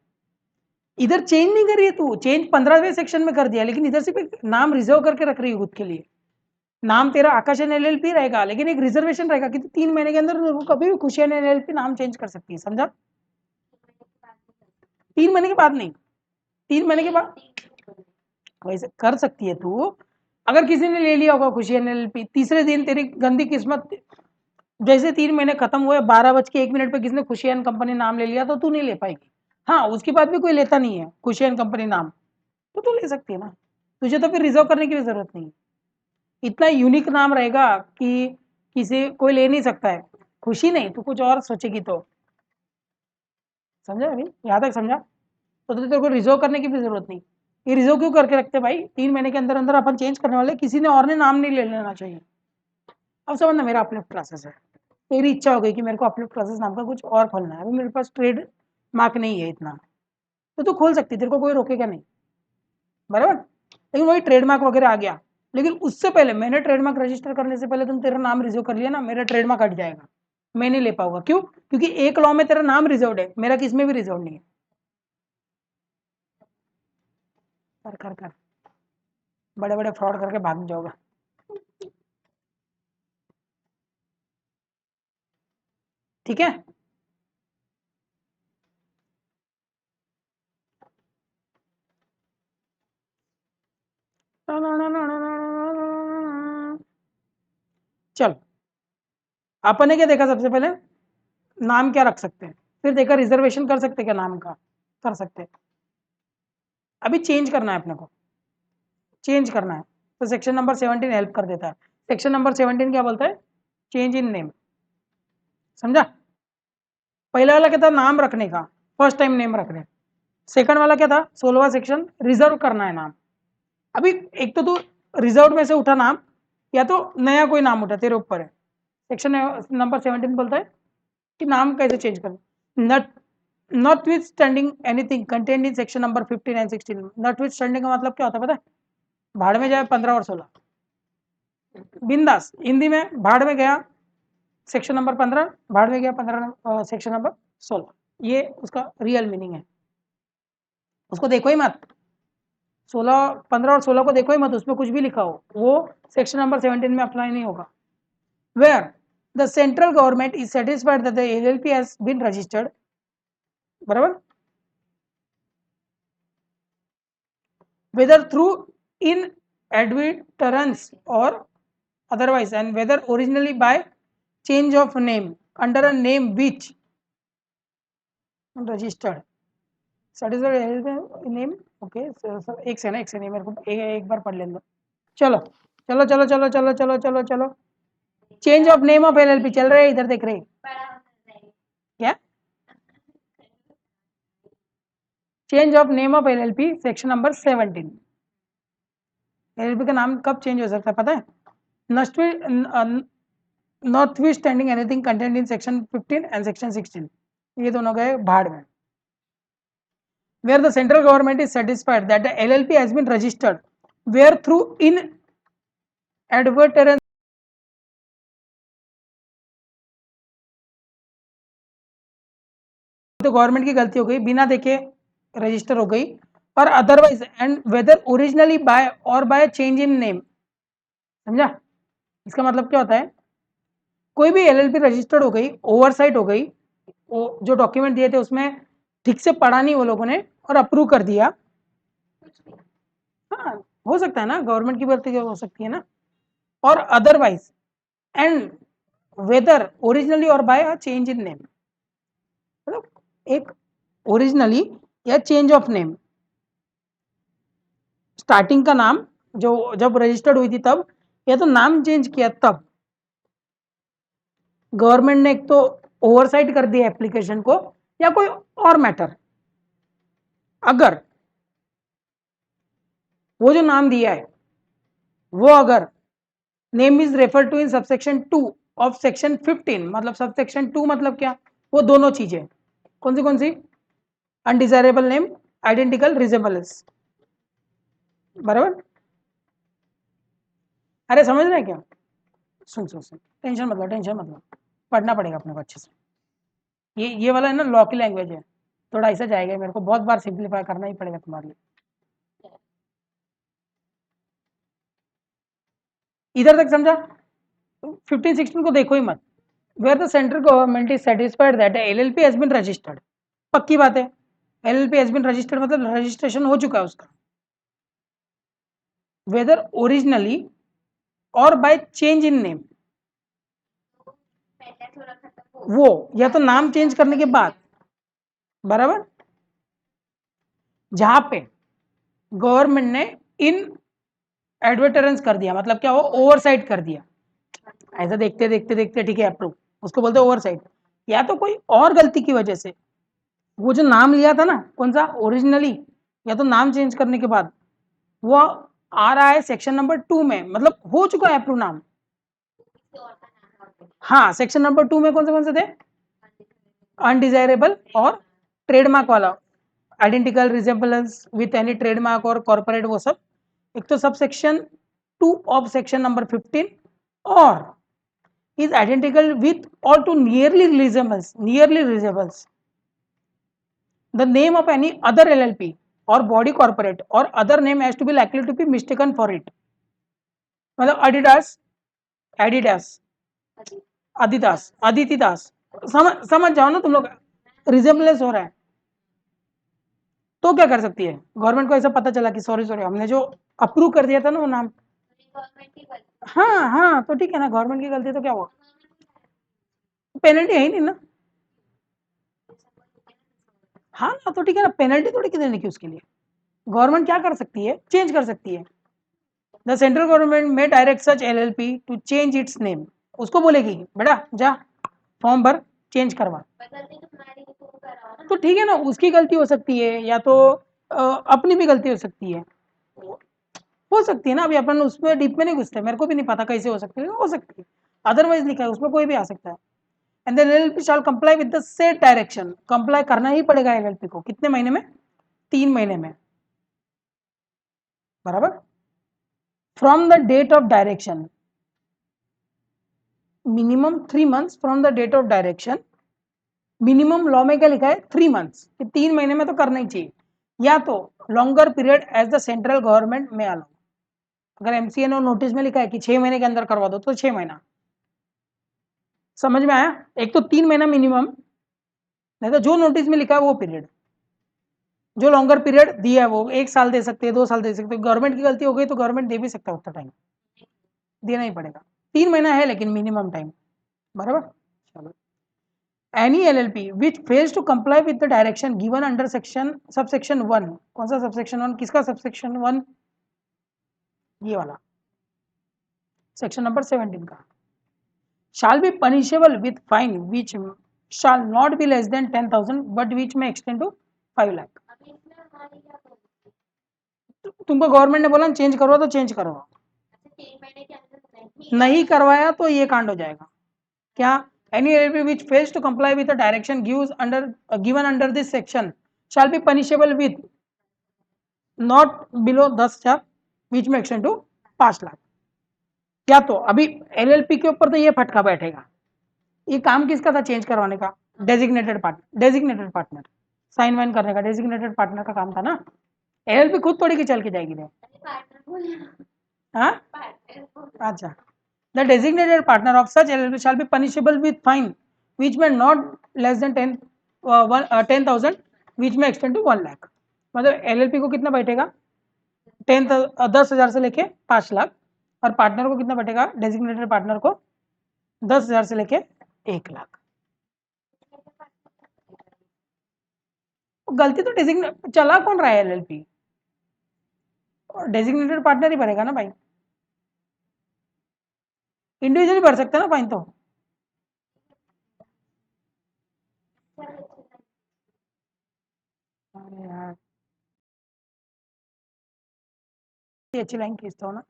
इधर चेंज नहीं कर रही है तू, चेंज 15वें सेक्शन में कर दिया, लेकिन इधर सिर्फ एक नाम रिजर्व करके रख रही है खुद के लिए। नाम तेरा आकाशन एलएलपी रहेगा, लेकिन एक रिजर्वेशन रहेगा कि 3 महीने के अंदर कभी भी खुशियान एलएलपी नाम चेंज कर सकती है, समझा? 3 महीने के बाद नहीं, 3 महीने के बाद वैसे कर सकती है तू। अगर किसी ने ले लिया होगा खुशियान एलएलपी, तीसरे दिन तेरी गंदी किस्मत, जैसे 3 महीने खत्म हुए 12:01 पे किसी ने खुशियान कंपनी नाम ले लिया तो तू नहीं ले पाएगी। हाँ, उसके बाद भी कोई लेता नहीं है खुशियान कंपनी नाम, तो तू ले सकती है ना, तुझे तो फिर रिजर्व करने की भी जरूरत नहीं है। इतना यूनिक नाम रहेगा कि किसी कोई ले नहीं सकता है। खुशी नहीं, तू कुछ और सोचेगी तो, समझा? अभी यहाँ तक समझा? तो तेरे को रिजर्व करने की भी जरूरत नहीं। ये रिजर्व क्यों करके रखते भाई? 3 महीने के अंदर अंदर अपन चेंज करने वाले, किसी ने और ने नाम नहीं ले लेना चाहिए। अब समझना, मेरा अपलिफ्ट क्लासेस है, तेरी इच्छा हो गई कि मेरे को अपलिफ्ट क्लासेस नाम का कुछ और खोलना है, अभी मेरे पास ट्रेड मार्क नहीं है इतना, तो तू खोल सकती है, तेरे को कोई रोकेगा नहीं, बराबर। लेकिन वही ट्रेडमार्क वगैरह आ गया, लेकिन उससे पहले मैंने ट्रेडमार्क रजिस्टर करने से पहले तुम तेरा नाम रिजर्व कर लिया ना, मेरा ट्रेडमार्क हट जाएगा, मैं नहीं ले पाऊंगा। क्यों? क्योंकि एक लॉ में तेरा नाम रिजर्व है, मेरा किस में भी रिजर्व नहीं है। कर कर कर बड़े बड़े फ्रॉड करके भाग जाओगे। ठीक है, चल अपन ने क्या देखा? सबसे पहले नाम क्या रख सकते हैं, फिर देखा रिजर्वेशन कर सकते क्या नाम का, कर सकते हैं। अभी चेंज करना है अपने को, चेंज करना है, तो सेक्शन नंबर 17 हेल्प कर देता है। सेक्शन नंबर 17 क्या बोलता है? चेंज इन नेम, समझा? पहला वाला क्या था? नाम रखने का, फर्स्ट टाइम नेम रखने। सेकंड वाला क्या था? 16वां सेक्शन, रिजर्व करना है नाम। अभी एक तो तू रिजर्व में से उठा नाम, या तो नया कोई नाम उठा, तेरे ऊपर है। सेक्शन नंबर 17 बोलता है कि नाम कैसे चेंज करना। Not notwithstanding anything contained in section number 15 and 16। Notwithstanding का मतलब क्या होता है पता है? भाड़ में जाए 15 और 16, बिंदास। हिंदी में भाड़ में गया सेक्शन नंबर 15, भाड़ में गया 15 सेक्शन नंबर 16, ये उसका रियल मीनिंग है। उसको देखो ही मत, 16, 15 और 16 को देखो ही मत, उसमें कुछ भी लिखा हो वो सेक्शन नंबर 17 में अप्लाई नहीं होगा। Where the central government is satisfied that the LLP has been registered, बराबर, whether through inadvertence or otherwise, and whether originally by change of name under a name which registered satisfied name। Okay एक से ना, एक से नहीं, मेरे को एक बार पढ़ लेने दो। चलो चलो चलो चलो चलो चलो चलो चलो, change of name of LLP चल रहे हैं, इधर देख रहे हैं क्या? Change of name of LLP section number 17। LLP का नाम कब चेंज हो सकता है पता है? Notwithstanding anything content in section 15 and section 16, ये दोनों गए भाड़ में। Where the central government is satisfied that the LLP has been registered, where through inadvertence तो गवर्नमेंट की गलती हो गई, बिना देखे रजिस्टर हो गई, और otherwise and whether originally by और बाय चेंज इन नेम, समझा? इसका मतलब क्या होता है? कोई भी एलएलपी रजिस्टर्ड हो गई, ओवरसाइट हो गई, वो जो डॉक्यूमेंट दिए थे उसमें ठीक से पढ़ा नहीं वो लोगों ने और अप्रूव कर दिया। हाँ, हो सकता है ना, गवर्नमेंट की गलती हो सकती है ना। और अदरवाइज एंड वेदर ओरिजिनली और by a change in name, मतलब एक ओरिजिनली या चेंज ऑफ नेम, स्टार्टिंग का नाम जो जब रजिस्टर्ड हुई थी तब, या तो नाम चेंज किया तब। गवर्नमेंट ने एक तो ओवरसाइट कर दिया एप्लीकेशन को, या कोई और मैटर, अगर वो जो नाम दिया है वो अगर name is refer to in subsection 2 of section 15, मतलब सबसेक्शन 2 मतलब क्या? वो दोनों चीजें कौन सी? अनडिजायरेबल नेम, आइडेंटिकल रिजेबल्स, बराबर। अरे समझ रहे हैं क्या? सुन सुन सुन, टेंशन मतलब, टेंशन मतलब, पढ़ना पड़ेगा अपने को अच्छे से। ये वाला है ना लॉ की लैंग्वेज है, थोड़ा ऐसा जाएगा, मेरे को बहुत बार सिंप्लीफाई करना ही पड़ेगा तुम्हारे लिए। इधर तक समझा? 15-16 को देखो ही मत। Where the central government is satisfied that LLP has been registered, पक्की बात है, एलएलपी हैज बीन रजिस्टर्ड मतलब रजिस्ट्रेशन हो चुका है उसका, वेदर ओरिजिनली और बाय चेंज इन नेम, वो या तो नाम चेंज करने के बाद, बराबर, जहां पे गवर्नमेंट ने इन एडवर्टाइज कर दिया, मतलब क्या हो, ओवरसाइट कर दिया, ऐसा देखते देखते देखते ठीक है अप्रूव, उसको बोलते हैं ओवरसाइट। या तो कोई और गलती की वजह से वो जो नाम लिया था ना, कौन सा ओरिजिनली, या तो नाम चेंज करने के बाद वो आ रहा है सेक्शन नंबर 2 में, मतलब हो चुका है अप्रूव नाम। हाँ, सेक्शन नंबर 2 में कौन से थे? अनडिजायरेबल और ट्रेडमार्क वाला, identical resemblance with any trademark और कॉर्पोरेट, वो सब। एक तो sub section 2 of section number 15 और is identical with or to nearly resembles the name of any other LLP or body corporate or other name has to be likely to be mistaken for it। मतलब Adidas, Adidas, Aditi दास, समझ जाओ ना तुम लोग, resemblance हो रहा है। तो क्या कर सकती है गवर्नमेंट को? ऐसा पता चला कि सॉरी हमने जो अप्रूव कर दिया था ना वो नाम, हाँ हाँ, तो ठीक है ना, गवर्नमेंट की गलती, तो क्या हुआ, पेनल्टी है ही नहीं ना। हाँ ना, तो ठीक है ना, पेनल्टी थोड़ी की देने की उसके लिए, गवर्नमेंट क्या कर सकती है, चेंज कर सकती है। The central government may direct such LLP to change its name, उसको बोलेगी बेटा जा फॉर्म भर, चेंज करवा, तो ठीक है ना, उसकी गलती हो सकती है, या तो अपनी भी गलती हो सकती है, हो सकती है ना। अभी अपन उसमें डीप में नहीं घुसते, मेरे को भी नहीं पता कैसे हो सकती है, अदरवाइज लिखा है उसमें, कोई भी आ सकता है। And then LLP shall comply with the set direction, comply करना ही पड़ेगा एलएलपी को, कितने महीने में? 3 महीने में, बराबर। From the date of direction, minimum 3 months from the date of direction, minimum law में क्या लिखा है 3 months, कि 3 महीने में तो करना ही चाहिए, या तो longer period as the central government may allow, अगर एमसीए ने नोटिस में लिखा है कि 6 महीने के अंदर करवा दो तो 6 महीना, समझ में आया? एक तो 3 महीना मिनिमम, नहीं तो जो नोटिस में लिखा है वो पीरियड, जो लॉन्गर पीरियड दिया है वो 1 साल दे सकते हैं, 2 साल दे सकते हैं, गवर्नमेंट की गलती हो गई तो गवर्नमेंट दे भी सकता है, उतना टाइम देना ही पड़ेगा, 3 महीना है लेकिन मिनिमम टाइम, बराबर। चलो, any LLP which fails to comply with the direction given under subsection 1, कौन सा subsection 1, किसका subsection 1? ये वाला सेक्शन नंबर 17 का, shall be punishable with fine which shall not be less than 10,000 but which may extend to 5 lakh। तुमको government ने बोला change करवा तो चेंज करवा, नहीं करवाया तो ये कांड हो जाएगा। क्या? any LLP which fails to comply with the direction given under this section shall be punishable with not below 10,000 which may extend to 5 lakh. क्या तो अभी एलएलपी के ऊपर तो ये फटका बैठेगा, ये काम किसका था चेंज करवाने का? डेजिग्नेटेड पार्टनर साइन वाइन करने का डेजिग्नेटेड पार्टनर का काम था ना, एलएलपी खुद थोड़ी की चल के जाएगी रे। हाँ, अच्छा, the designated partner of such LLP shall be punishable with fine which में नॉट लेस देन 10,000 विच में एक्सटेंड टू 1 लाख। मतलब एलएलपी को कितना बैठेगा? 10,000 से लेके 5 लाख, और पार्टनर को कितना बैठेगा? डेजिग्नेटेड पार्टनर को 10,000 से लेके 1 लाख। गलती तो डेजिग्नेट चला कौन रहा है एलएलपी, डेजिग्नेटेड पार्टनर ही भरेगा ना भाई, इंडिविजुअली भर सकते हैं ना फाइन तो। अरे यार, अच्छी लाइन खींचता हूँ ना,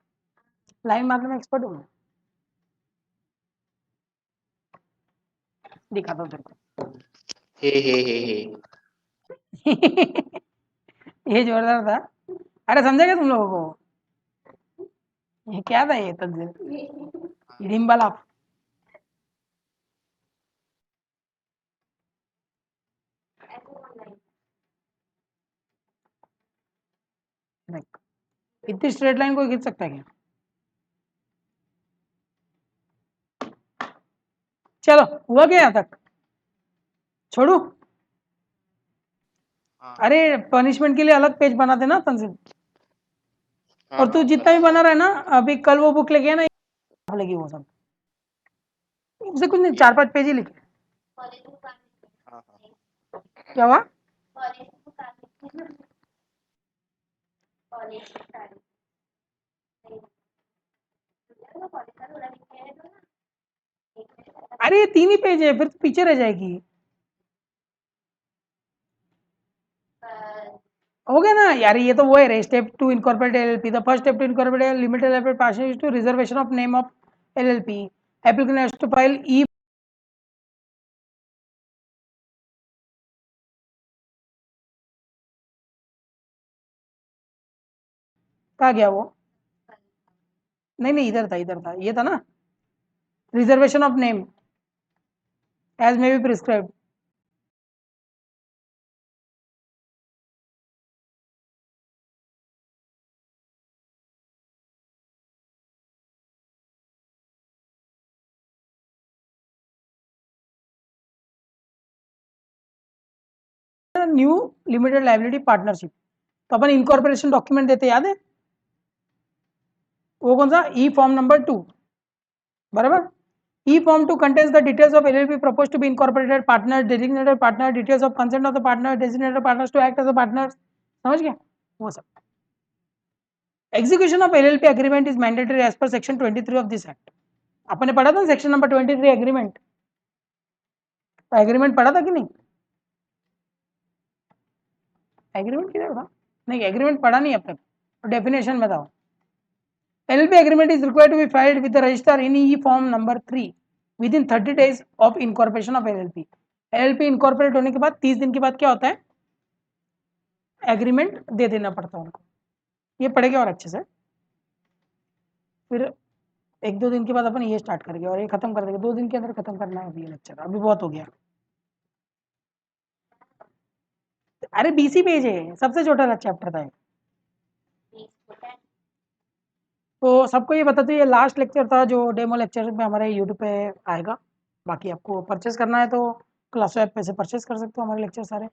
लाइन मारने में एक्सपर्ट हूँ मैं, दिखाता हूँ तेरे को। हे ये जोरदार था। अरे समझे क्या तुम लोगों को? ये क्या था ये तंजील, डिम्बल ऑफ देख, इतनी स्ट्रेट लाइन कोई खींच सकता है क्या? चलो, हुआ क्या यहाँ तक? छोड़ू? हाँ अरे पनिशमेंट के लिए अलग पेज बना देना तंजिल। हाँ और तू हाँ जितना भी बना बना दूंगा। रहा है ना, अभी कल वो बुक लेके आना, लगी वो सब, उसे कुछ नहीं, ठीक 4-5 पेज ही लिखे। हाँ हाँ क्या हुआ? अरे ये 3 ही पेज है, फिर तो पीछे रह जाएगी। हो गया ना यार, ये तो वो है रे, step to incorporate LLP. The first step to incorporate limited liability partnership is to reservation of name of LLP. Applicant has to file e, कहाँ गया वो? नहीं नहीं, इधर था, ये था ना, reservation of name as may be prescribed. New limited liability partnership, तो अपन इनकॉर्पोरेशन डॉक्यूमेंट देते, याद है? वो कौन सा? ई फॉर्म नंबर 2, बराबर। ई form 2 contains the details of LLP proposed to be incorporated partner, designated partner, details of consent of the partner, designated partners to act as a partners, समझ गया वो सब। Execution of LLP agreement is mandatory as per section 23 of this act. अपन ने पढ़ा था section number 23 agreement, agreement पढ़ा था कि नहीं? एग्रीमेंट किधर था? नहीं, एग्रीमेंट पढ़ा नहीं अब तक, डेफिनेशन में था। LLP agreement is required to be filed with the registrar in E form number 3 within 30 days of incorporation of LLP. LLP incorporate होने के बाद 30 दिन के बाद क्या होता है? एग्रीमेंट दे देना पड़ता है उनको। ये पढ़ेगा और अच्छे से, फिर 1-2 दिन के बाद अपन ये स्टार्ट करेंगे और ये खत्म कर देंगे। 2 दिन के अंदर खत्म करना है अभी ये लेक्चर, अभी बहुत हो गया। अरे 20 ही पेज है, सबसे छोटा चैप्टर था। तो सबको ये बताते ये लास्ट लेक्चर था जो डेमो लेक्चर में हमारे यूट्यूब पे आएगा। बाकी आपको परचेस करना है तो क्लास ऐप पे से परचेस कर सकते हो हमारे लेक्चर सारे,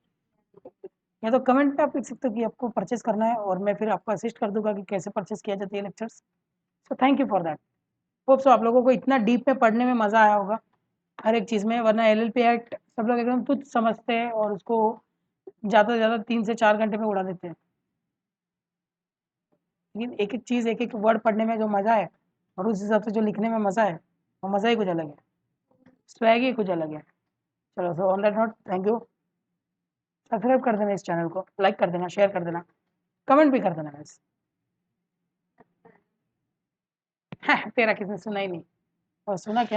या तो कमेंट पे आप लिख सकते हो कि आपको परचेस करना है और मैं फिर आपको असिस्ट कर दूंगा कि कैसे परचेस किया जाता है lectures. So thank you for that. Hope so आप लोगों को इतना डीप में पढ़ने में मज़ा आया होगा हर एक चीज़ में, वरना एलएलपी एक्ट सब लोग एकदम तुच्छ समझते हैं और उसको ज़्यादा से ज़्यादा 3 से 4 घंटे में उड़ा देते हैं। लेकिन एक एक चीज़, एक एक वर्ड पढ़ने में जो मज़ा है और उस हिसाब से जो लिखने में मज़ा है, वो मज़ा ही कुछ अलग है, स्वैग ही कुछ अलग है। चलो, so on that note, thank you. Subscribe कर देना इस चैनल को, लाइक कर देना, शेयर कर देना, कमेंट भी कर देना गाइस। तेरा किसने सुना ही नहीं, और सुना क्या?